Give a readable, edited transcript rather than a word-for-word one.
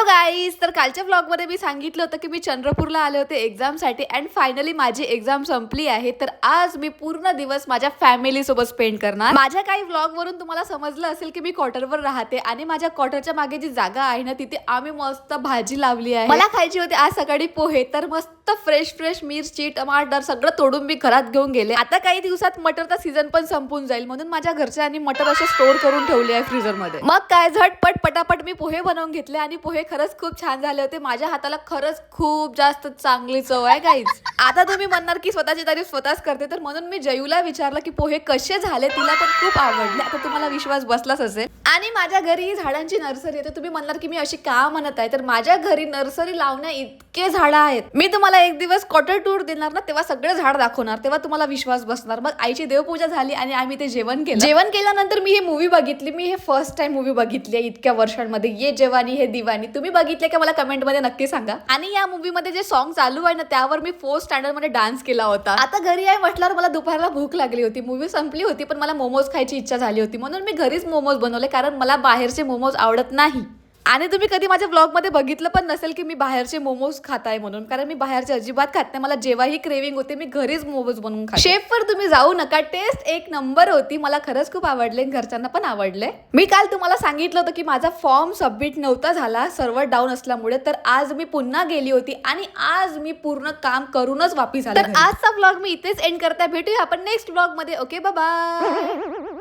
Hello guys, तर कालच्या व्लॉगमध्ये मी सांगितलं होतं की मी चंद्रपूरला आले होते एक्झामसाठी अँड फायनली माझी एक्झाम संपली आहे. तर आज मी पूर्ण दिवस माझ्या फॅमिली सोबत स्पेंड करणार. माझ्या काही व्लॉगवरून तुम्हाला समजलं असेल की मी क्वार्टरवर राहते आणि माझ्या क्वार्टरच्या मागे जी जागा आहे ना, तिथे आम्ही मस्त भाजी लावली आहे. मला खायची होती आज सकाळी पोहे, तर मस्त फ्रेश फ्रेश मिरची टमाटर सगळं तोडून मी घरात घेऊन गेले. आता काही दिवसात मटरचा सीझन पण संपून जाईल, म्हणून माझ्या घरच्यांनी मटर असे स्टोर करून ठेवले आहे फ्रीजर मध्ये. मग काय झटपट पटापट मी पोहे बनवून घेतले आणि पोहे खरंच खूप छान झाले होते. माझ्या हाताला खरंच खूप जास्त चांगली चव आहे गाईज. आता तुम्ही म्हणणार की स्वतःची तारीफ स्वतःच करते, तर म्हणून मी जयूला विचारलं की पोहे कसे झाले, तिला पण खूप आवडले. आता तुम्हाला विश्वास बसलाच असेल. आणि माझ्या घरी झाडांची नर्सरी आहे. तर तुम्ही म्हणणार की मी अशी का म्हणत आहे, तर माझ्या घरी नर्सरी लावण्या इतके झाडं आहेत. मी तुम्हाला एक दिवस क्वार्टर टूर देणार ना, तेव्हा सगळे झाड दाखवणार, तेव्हा तुम्हाला विश्वास बसणार. मग आईची देवपूजा झाली आणि आम्ही ते जेवण केलं. जेवण केल्यानंतर मी ही मूवी बघितली. मी हे फर्स्ट टाइम मूवी बघितली आहे इतक्या वर्षांमध्ये, ये जवानी हे दिवानी. तुम्ही बघितले का मला कमेंट मध्ये नक्की सांगा. आणि या मूवी मध्ये जे सॉन्ग चालू आहे ना, त्यावर मी 4th स्टँडर्ड मध्ये डान्स केला होता. आता घरी आहे म्हटल्यावर मला दुपारला भूक लागली होती. मूवी संपली होती पण मला मोमोज खायची इच्छा झाली होती, म्हणून मी घरीच मोमोज बनवले, कारण मला बाहेरचे मोमोज आवडत नाही. आणि तुम्ही कधी माझ्या ब्लॉग मध्ये बघितलं पण नसेल की मी बाहेरचे मोमोज खात आहे म्हणून, कारण मी बाहेरचे अजिबात खात नाही. मला जेव्हाही क्रेविंग होते मी घरीच मोमोज बनवून खाते. शेफवर तुम्ही जाऊ नका, टेस्ट एक नंबर होती. मला खरंच खूप आवडले, घरच्यांना पण आवडले. मी काल तुम्हाला सांगितलं होतं की माझा फॉर्म सबमिट नव्हता झाला सर्व्हर डाऊन असल्यामुळे, तर आज मी पुन्हा गेली होती आणि आज मी पूर्ण काम करूनच वापस आले. तर आजचा ब्लॉग मी इथेच एंड करते. भेटूया आपण नेक्स्ट ब्लॉग मध्ये. Okay, bye bye.